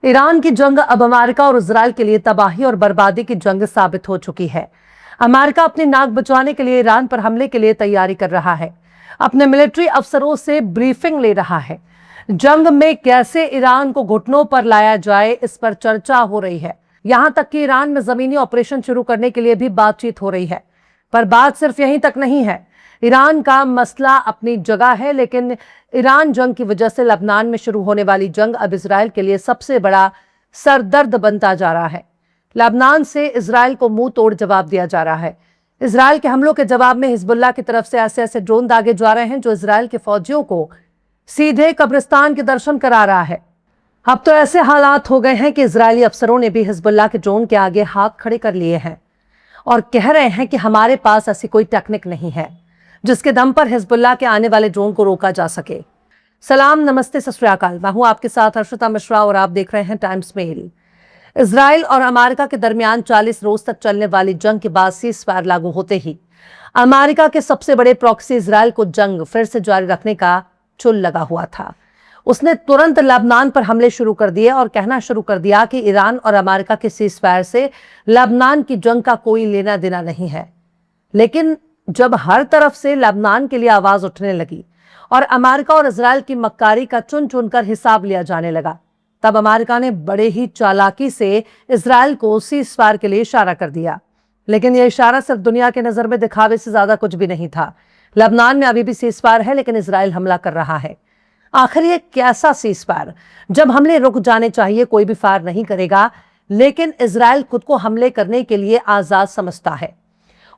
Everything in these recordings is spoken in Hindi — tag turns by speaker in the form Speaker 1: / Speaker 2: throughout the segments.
Speaker 1: ईरान की जंग अब अमेरिका और इजराइल के लिए तबाही और बर्बादी की जंग साबित हो चुकी है। अमेरिका अपनी नाक बचाने के लिए ईरान पर हमले के लिए तैयारी कर रहा है, अपने मिलिट्री अफसरों से ब्रीफिंग ले रहा है। जंग में कैसे ईरान को घुटनों पर लाया जाए, इस पर चर्चा हो रही है। यहां तक कि ईरान में जमीनी ऑपरेशन शुरू करने के लिए भी बातचीत हो रही है। पर बात सिर्फ यहीं तक नहीं है। ईरान का मसला अपनी जगह है, लेकिन ईरान जंग की वजह से लबनान में शुरू होने वाली जंग अब इजराइल के लिए सबसे बड़ा सरदर्द बनता जा रहा है। लबनान से इजराइल को मुंह तोड़ जवाब दिया जा रहा है। इजराइल के हमलों के जवाब में हिजबुल्लाह की तरफ से ऐसे ऐसे ड्रोन दागे जा रहे हैं जो इजराइल के फौजियों को सीधे कब्रिस्तान के दर्शन करा रहा है। अब तो ऐसे हालात हो गए हैं कि इजरायली अफसरों ने भी हिजबुल्लाह के ड्रोन के आगे हाथ खड़े कर लिए हैं और कह रहे हैं कि हमारे पास ऐसी कोई टेक्निक नहीं है जिसके दम पर हिजबुल्लाह के आने वाले ड्रोन को रोका जा सके। सलाम, नमस्ते, सत श्री अकाल। मैं हूं आपके साथ हर्षिता मिश्रा और आप देख रहे हैं टाइम्स मेल। इजराइल और अमेरिका के दरमियान 40 रोज तक चलने वाली जंग के बाद सीज़फायर लागू होते ही अमेरिका के सबसे बड़े प्रॉक्सी इजराइल को जंग फिर से जारी रखने का चुल लगा हुआ था। उसने तुरंत लेबनान पर हमले शुरू कर दिए और कहना शुरू कर दिया कि ईरान और अमेरिका के सीज़फायर से लेबनान की जंग का कोई लेना देना नहीं है। लेकिन जब हर तरफ से लेबनान के लिए आवाज उठने लगी और अमेरिका और इजराइल की मक्कारी का चुन चुनकर हिसाब लिया जाने लगा, तब अमेरिका ने बड़े ही चालाकी से इजराइल को सीज़फायर के लिए इशारा कर दिया। लेकिन यह इशारा सिर्फ दुनिया के नजर में दिखावे से ज्यादा कुछ भी नहीं था। लेबनान में अभी भी सीज़फायर है, लेकिन इजराइल हमला कर रहा है। आखिर ये कैसा सीज़फायर? जब हमले रुक जाने चाहिए, कोई भी फायर नहीं करेगा, लेकिन इजराइल खुद को हमले करने के लिए आजाद समझता है।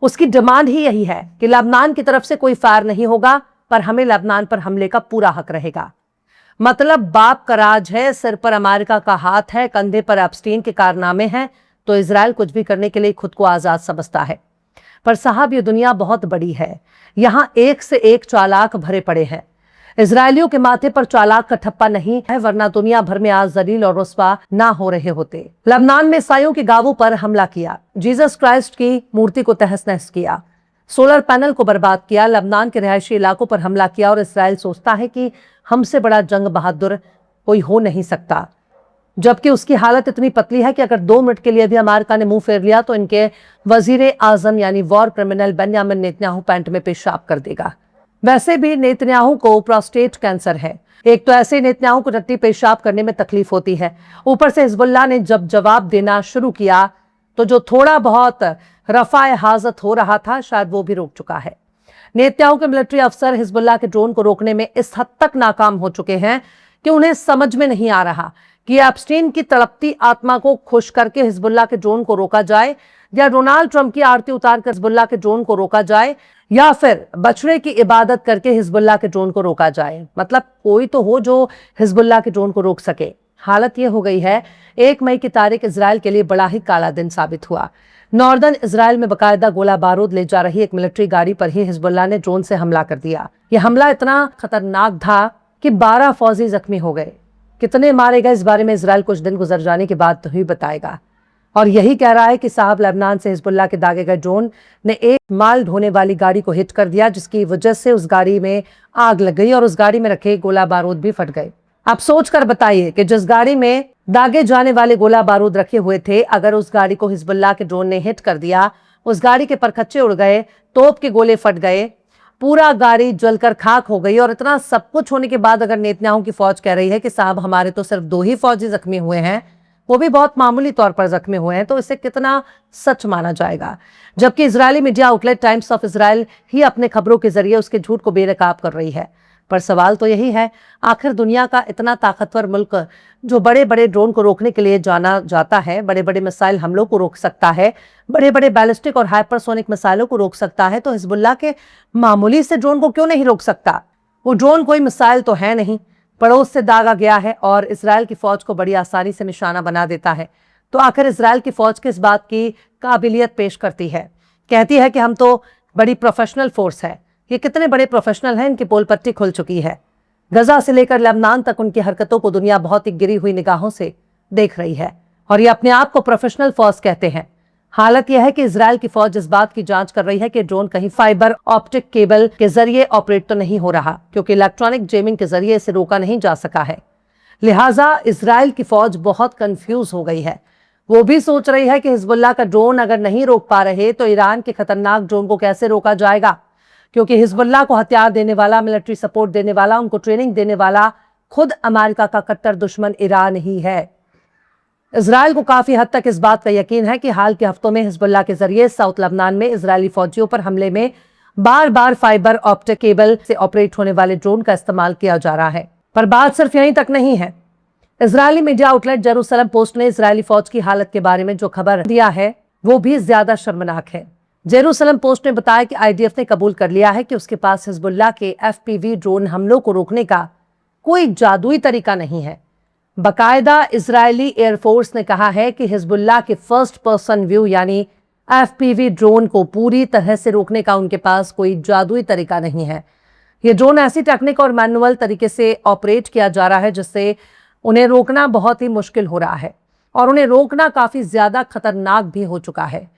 Speaker 1: उसकी डिमांड ही यही है कि लेबनान की तरफ से कोई फायर नहीं होगा, पर हमें लेबनान पर हमले का पूरा हक रहेगा। मतलब बाप का राज है, सिर पर अमेरिका का हाथ है, कंधे पर एप्स्टीन के कारनामे हैं, तो इजराइल कुछ भी करने के लिए खुद को आजाद समझता है। पर साहब, ये दुनिया बहुत बड़ी है, यहां एक से एक चालाक भरे पड़े हैं। इजरायलियों के माथे पर चालाक का ठप्पा नहीं है, वरना दुनिया भर में आज जलील और रुस्वा ना हो रहे होते। लेबनान में ईसाइयों के गांवों पर हमला किया, जीसस क्राइस्ट की मूर्ति को तहस नहस किया, सोलर पैनल को बर्बाद किया, लेबनान के रिहायशी इलाकों पर हमला किया और इजराइल सोचता है कि हमसे बड़ा जंग बहादुर कोई हो नहीं सकता। जबकि उसकी हालत इतनी पतली है कि अगर 2 मिनट के लिए भी अमेरिका ने मुंह फेर लिया तो इनके वजीर आजम यानी war criminal Benjamin Netanyahu pant में पेशाब कर देगा। वैसे भी नेतन्याहू को प्रोस्टेट कैंसर है। एक तो ऐसे नेतन्याहू को टट्टी पेशाब करने में तकलीफ होती है, ऊपर से हिजबुल्लाह ने जब जवाब देना शुरू किया तो जो थोड़ा बहुत रफाए हाजत हो रहा था, शायद वो भी रुक चुका है। नेतन्याहू के मिलिट्री अफसर हिजबुल्लाह के ड्रोन को रोकने में इस हद तक नाकाम हो चुके हैं कि उन्हें समझ में नहीं आ रहा कि एप्स्टीन की तड़पती आत्मा को खुश करके हिजबुल्लाह के ड्रोन को रोका जाए, या डोनाल्ड ट्रंप की आरती उतार कर हिजबुल्लाह के ड्रोन को रोका जाए, या फिर बछड़े की इबादत करके हिजबुल्लाह के ड्रोन को रोका जाए। मतलब कोई तो हो जो हिजबुल्लाह के ड्रोन को रोक सके। हालत यह हो गई है, 1 मई की तारीख इजराइल के लिए बड़ा ही काला दिन साबित हुआ। नॉर्दर्न इजराइल में बकायदा गोला बारूद ले जा रही एक मिलिट्री गाड़ी पर ही हिजबुल्लाह ने ड्रोन से हमला कर दिया। यह हमला इतना खतरनाक था कि 12 फौजी जख्मी हो गए। कितने मारे गए, इस बारे में इजराइल कुछ दिन गुजर जाने के बाद तो ही बताएगा। और यही कह रहा है कि साहब, लेबनान से हिजबुल्लाह के दागे गए ड्रोन ने एक माल ढोने वाली गाड़ी को हिट कर दिया, जिसकी वजह से उस गाड़ी में आग लग गई और उस गाड़ी में रखे गोला बारूद भी फट गए। आप सोच कर बताइए कि जिस गाड़ी में दागे जाने वाले गोला बारूद रखे हुए थे, अगर उस गाड़ी को हिजबुल्लाह के ड्रोन ने हिट कर दिया, उस गाड़ी के परखच्चे उड़ गए, तोप के गोले फट गए, पूरा गाड़ी जलकर खाक हो गई। और इतना सब कुछ होने के बाद अगर नेतन्याहू की फौज कह रही है कि साहब हमारे तो सिर्फ 2 ही फौजी जख्मी हुए हैं, वो भी बहुत मामूली तौर पर जख्मी हुए हैं, तो इसे कितना सच माना जाएगा? जबकि Israeli media outlet Times of Israel ही अपने खबरों के जरिए उसके झूठ को बेनकाब कर रही है। पर सवाल तो यही है, आखिर दुनिया का इतना ताकतवर मुल्क जो बड़े बड़े ड्रोन को रोकने के लिए जाना जाता है, बड़े बड़े मिसाइल हमलों को रोक सकता है, बड़े बड़े बैलिस्टिक और हाइपरसोनिक मिसाइलों को रोक सकता है, तो हिजबुल्लाह के मामूली से ड्रोन को क्यों नहीं रोक सकता? वो ड्रोन कोई मिसाइल तो है नहीं, पड़ोस से दागा गया है और इजराइल की फौज को बड़ी आसानी से निशाना बना देता है। तो आखिर इजराइल की फौज किस बात की काबिलियत पेश करती है? कहती है कि हम तो बड़ी प्रोफेशनल फोर्स है। ये कितने बड़े प्रोफेशनल हैं, इनकी पोल पट्टी खुल चुकी है। गजा से लेकर लेबनान तक उनकी हरकतों को दुनिया बहुत ही गिरी हुई निगाहों से देख रही है और ये अपने आप को प्रोफेशनल फौज कहते हैं। हालत यह है कि इजराइल की फौज इस बात की जांच कर रही है कि ड्रोन कहीं फाइबर ऑप्टिक केबल के जरिए ऑपरेट तो नहीं हो रहा, क्योंकि इलेक्ट्रॉनिक जेमिंग के जरिए इसे रोका नहीं जा सका है। लिहाजा इजराइल की फौज बहुत कंफ्यूज हो गई है। वो भी सोच रही है कि हिजबुल्लाह का ड्रोन अगर नहीं रोक पा रहे तो ईरान के खतरनाक ड्रोन को कैसे रोका जाएगा, क्योंकि हिजबुल्लाह को हथियार देने वाला, मिलिट्री सपोर्ट देने वाला, उनको ट्रेनिंग देने वाला खुद अमेरिका का कट्टर दुश्मन ईरान ही है। इजराइल को काफी हद तक इस बात का यकीन है कि हाल के हफ्तों में हिजबुल्लाह के जरिए साउथ लेबनान में इजरायली फौजियों पर हमले में बार बार फाइबर ऑप्टिक केबल से ऑपरेट होने वाले ड्रोन का इस्तेमाल किया जा रहा है। पर बात सिर्फ यहीं तक नहीं है। Israeli media outlet Jerusalem post ने इजरायली फौज की हालत के बारे में जो खबर दिया है वो भी ज्यादा शर्मनाक है। जेरूसलम पोस्ट ने बताया कि आईडीएफ ने कबूल कर लिया है कि उसके पास हिजबुल्लाह के एफपीवी ड्रोन हमलों को रोकने का कोई जादुई तरीका नहीं है। बाकायदा इजरायली एयरफोर्स ने कहा है कि हिजबुल्लाह के फर्स्ट पर्सन व्यू यानी एफपीवी ड्रोन को पूरी तरह से रोकने का उनके पास कोई जादुई तरीका नहीं है। ये ड्रोन ऐसी टेक्निक और मैनुअल तरीके से ऑपरेट किया जा रहा है जिससे उन्हें रोकना बहुत ही मुश्किल हो रहा है और उन्हें रोकना काफी ज्यादा खतरनाक भी हो चुका है।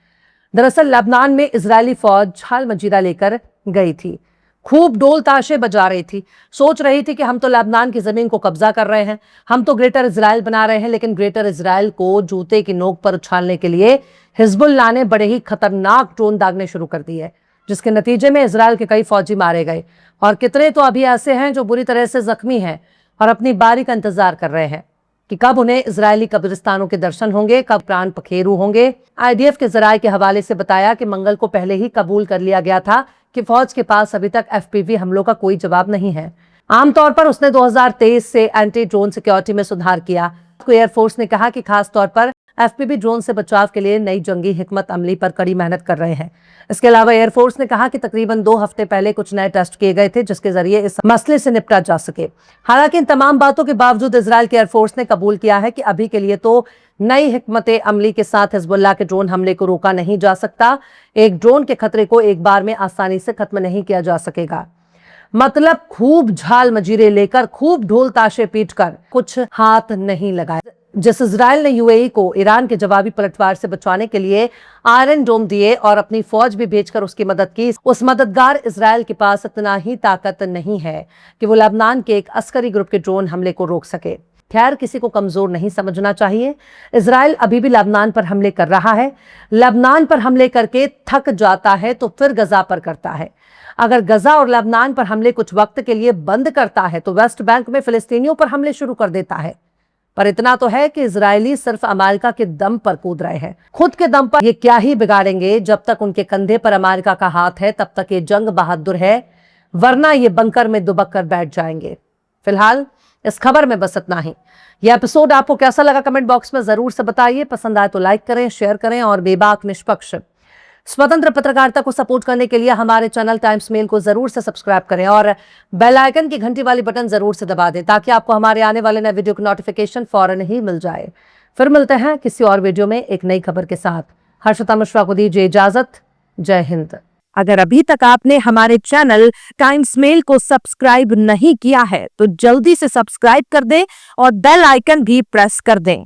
Speaker 1: दरअसल लेबनान में इजरायली फौज झाल मंजीरा लेकर गई थी, खूब ढोल ताशे बजा रही थी, सोच रही थी कि हम तो लेबनान की जमीन को कब्जा कर रहे हैं, हम तो ग्रेटर इजराइल बना रहे हैं। लेकिन ग्रेटर इजराइल को जूते की नोक पर उछालने के लिए हिजबुल्लाह ने बड़े ही खतरनाक ड्रोन दागने शुरू कर दिए, जिसके नतीजे में इजराइल के कई फौजी मारे गए और कितने तो अभी ऐसे हैं जो बुरी तरह से जख्मी हैं और अपनी बारी का इंतजार कर रहे हैं कि कब उन्हें इजरायली कब्रिस्तानों के दर्शन होंगे, कब प्राण पखेरु होंगे। आईडीएफ के जराये के हवाले से बताया कि मंगल को पहले ही कबूल कर लिया गया था कि फौज के पास अभी तक एफपीवी हमलों का कोई जवाब नहीं है। आमतौर पर उसने 2023 से एंटी ड्रोन सिक्योरिटी में सुधार किया। एयरफोर्स ने कहा कि खास तौर पर एफपीवी ड्रोन से बचाव के लिए नई जंगी हिकमत अमली पर कड़ी मेहनत कर रहे हैं। इसके अलावा एयरफोर्स ने कहा कि तकरीबन 2 हफ्ते पहले कुछ नए टेस्ट किए गए थे जिसके जरिए इस मसले से निपटा जा सके। हालांकि इन तमाम बातों के बावजूद इजराइल के एयरफोर्स ने कबूल किया है कि अभी के लिए तो नई हिकमत अमली के साथ हिजबुल्लाह के ड्रोन हमले को रोका नहीं जा सकता। एक ड्रोन के खतरे को एक बार में आसानी से खत्म नहीं किया जा सकेगा। मतलब खूब झाल मजीरे लेकर, खूब ढोल ताशे पीटकर कुछ हाथ नहीं लगाए। जिस इजराइल ने यूएई को ईरान के जवाबी पलटवार से बचाने के लिए आयरन डोम दिए और अपनी फौज भी भेजकर उसकी मदद की, उस मददगार इजराइल के पास इतना ही ताकत नहीं है कि वो लेबनान के एक अस्करी ग्रुप के ड्रोन हमले को रोक सके। खैर, किसी को कमजोर नहीं समझना चाहिए। इजराइल अभी भी लेबनान पर हमले कर रहा है। लेबनान पर हमले करके थक जाता है तो फिर गजा पर करता है। अगर गजा और लेबनान पर हमले कुछ वक्त के लिए बंद करता है तो वेस्ट बैंक में फिलिस्तीनियों पर हमले शुरू कर देता है। पर इतना तो है कि इजरायली सिर्फ अमेरिका के दम पर कूद रहे हैं, खुद के दम पर ये क्या ही बिगाड़ेंगे। जब तक उनके कंधे पर अमेरिका का हाथ है तब तक ये जंग बहादुर है, वरना ये बंकर में दुबक कर बैठ जाएंगे। फिलहाल इस खबर में बस इतना ही। यह एपिसोड आपको कैसा लगा कमेंट बॉक्स में जरूर से बताइए। पसंद आए तो लाइक करें, शेयर करें और बेबाक, निष्पक्ष, स्वतंत्र पत्रकारिता को सपोर्ट करने के लिए हमारे चैनल टाइम्स मेल को जरूर से सब्सक्राइब करें और बेल आइकन की घंटी वाली बटन जरूर से दबा दें ताकि आपको हमारे आने वाले नए वीडियो की नोटिफिकेशन फौरन ही मिल जाए। फिर मिलते हैं किसी और वीडियो में एक नई खबर के साथ। हर्षिता मिश्रा को दीजिए इजाजत। जय हिंद।
Speaker 2: अगर अभी तक आपने हमारे चैनल टाइम्स मेल को सब्सक्राइब नहीं किया है तो जल्दी से सब्सक्राइब कर दें और बेल आइकन भी प्रेस कर दें।